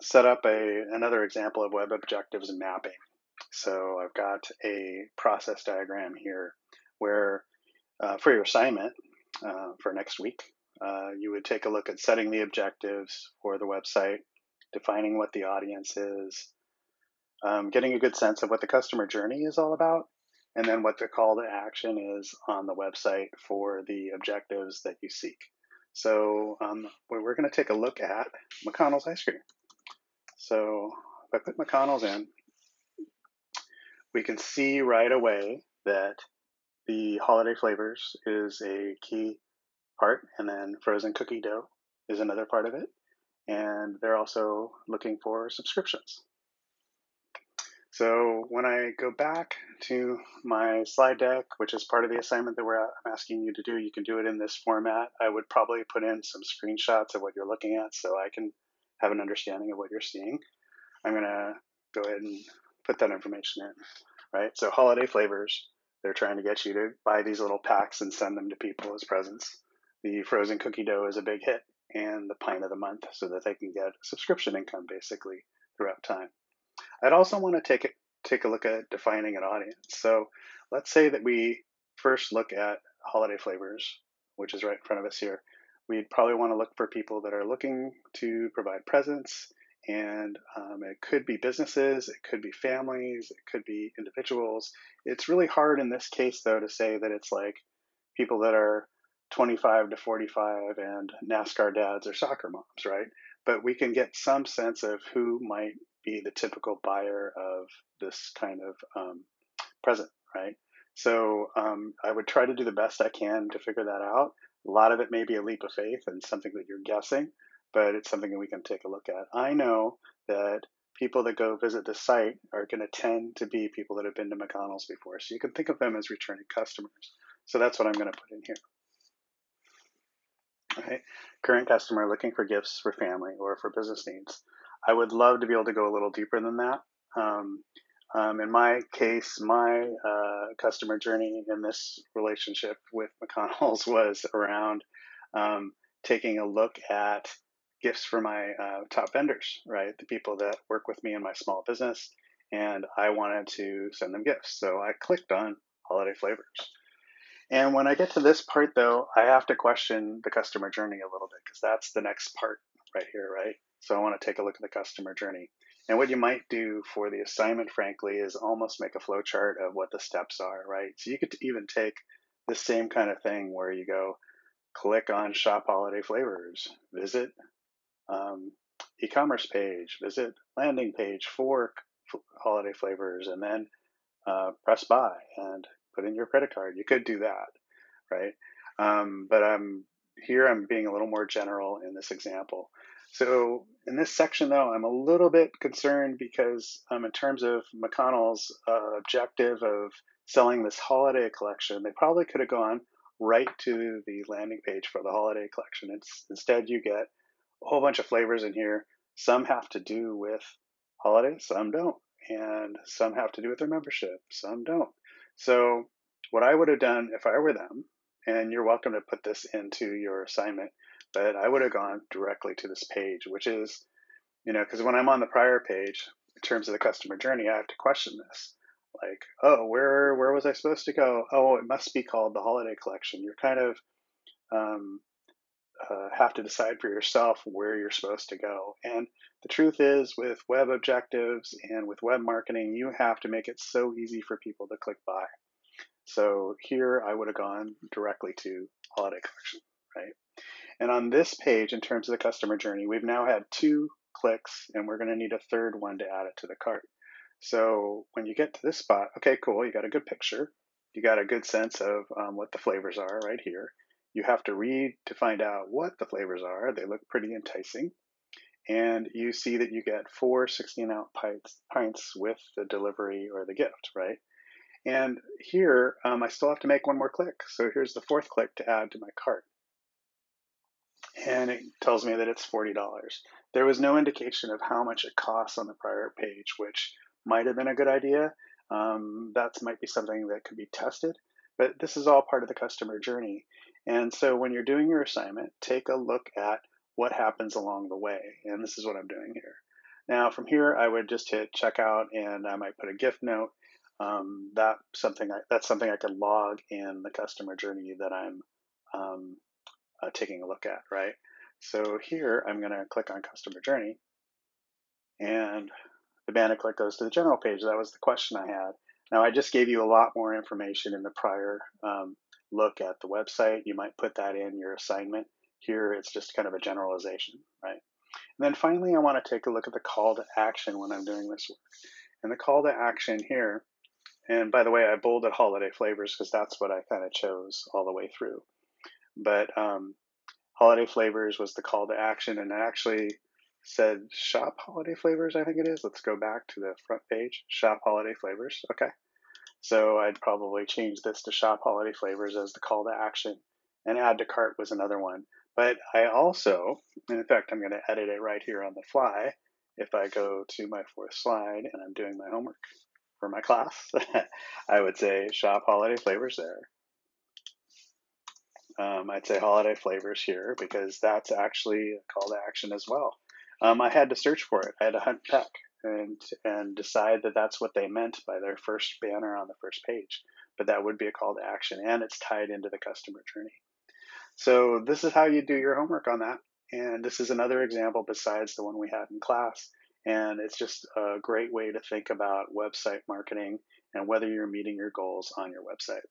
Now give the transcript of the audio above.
set up another example of web objectives mapping. So I've got a process diagram here where for your assignment for next week, you would take a look at setting the objectives for the website, defining what the audience is, getting a good sense of what the customer journey is all about, and then what the call to action is on the website for the objectives that you seek. So we're going to take a look at McConnell's ice cream. So if I put McConnell's in, we can see right away that the holiday flavors is a key part, and then frozen cookie dough is another part of it. And they're also looking for subscriptions. So when I go back to my slide deck, which is part of the assignment that I'm asking you to do, you can do it in this format. I would probably put in some screenshots of what you're looking at so I can have an understanding of what you're seeing. I'm going to go ahead and put that information in, right? So holiday flavors, they're trying to get you to buy these little packs and send them to people as presents. The frozen cookie dough is a big hit, and the pint of the month so that they can get subscription income basically throughout time. I'd also want to take a look at defining an audience. So let's say that we first look at holiday flavors, which is right in front of us here. We'd probably want to look for people that are looking to provide presents, and it could be businesses, it could be families, it could be individuals. It's really hard in this case, though, to say that it's like people that are 25 to 45 and NASCAR dads or soccer moms, right? But we can get some sense of who might be the typical buyer of this kind of present, right? So I would try to do the best I can to figure that out. A lot of it may be a leap of faith and something that you're guessing, but it's something that we can take a look at. I know that people that go visit the site are going to tend to be people that have been to McDonald's before. So you can think of them as returning customers. So that's what I'm going to put in here. Right? Current customer looking for gifts for family or for business needs. I would love to be able to go a little deeper than that. In my case, my customer journey in this relationship with McConnell's was around taking a look at gifts for my top vendors, right? The people that work with me in my small business, and I wanted to send them gifts. So I clicked on holiday flavors. And when I get to this part, though, I have to question the customer journey a little bit because that's the next part right here, right? So I want to take a look at the customer journey. And what you might do for the assignment, frankly, is almost make a flow chart of what the steps are, right? So you could even take the same kind of thing where you go, click on Shop Holiday Flavors, visit e-commerce page, visit landing page for holiday flavors, and then press buy and put in your credit card. You could do that, right? But I'm being a little more general in this example. So in this section, though, I'm a little bit concerned because in terms of McConnell's objective of selling this holiday collection, they probably could have gone right to the landing page for the holiday collection. Instead, you get a whole bunch of flavors in here. Some have to do with holidays, some don't. And some have to do with their membership, some don't. So what I would have done if I were them, and you're welcome to put this into your assignment, but I would have gone directly to this page, which is, because when I'm on the prior page, in terms of the customer journey, I have to question this. Like, oh, where was I supposed to go? Oh, it must be called the holiday collection. You're kind of have to decide for yourself where you're supposed to go. And the truth is, with web objectives and with web marketing, you have to make it so easy for people to click buy. So here I would have gone directly to holiday collection, right? And on this page, in terms of the customer journey, we've now had 2 clicks, and we're going to need a third one to add it to the cart. So when you get to this spot, okay, cool, you got a good picture. You got a good sense of what the flavors are right here. You have to read to find out what the flavors are. They look pretty enticing. And you see that you get 4 16-ounce pints with the delivery or the gift, right? And here, I still have to make one more click. So here's the 4th click to add to my cart. And it tells me that it's $40. There was no indication of how much it costs on the prior page, which might have been a good idea. That might be something that could be tested. But this is all part of the customer journey. And so when you're doing your assignment, take a look at what happens along the way. And this is what I'm doing here. Now from here, I would just hit checkout, and I might put a gift note. That's something I can log in the customer journey that I'm taking a look at, right? So here I'm going to click on customer journey, and the banner click goes to the general page. That was the question I had. Now I just gave you a lot more information in the prior look at the website. You might put that in your assignment. Here it's just kind of a generalization, right? And then finally, I want to take a look at the call to action when I'm doing this work. And the call to action here, and by the way, I bolded holiday flavors because that's what I kind of chose all the way through. But holiday flavors was the call to action, and it actually said shop holiday flavors, I think it is. Let's go back to the front page, shop holiday flavors. Okay. So I'd probably change this to shop holiday flavors as the call to action, and add to cart was another one. But I also, in fact, I'm going to edit it right here on the fly. If I go to my fourth slide and I'm doing my homework for my class, I would say shop holiday flavors there. I'd say holiday flavors here because that's actually a call to action as well. I had to search for it. I had to hunt back and decide that that's what they meant by their first banner on the first page. But that would be a call to action, and it's tied into the customer journey. So this is how you do your homework on that. And this is another example besides the one we had in class. And it's just a great way to think about website marketing and whether you're meeting your goals on your website.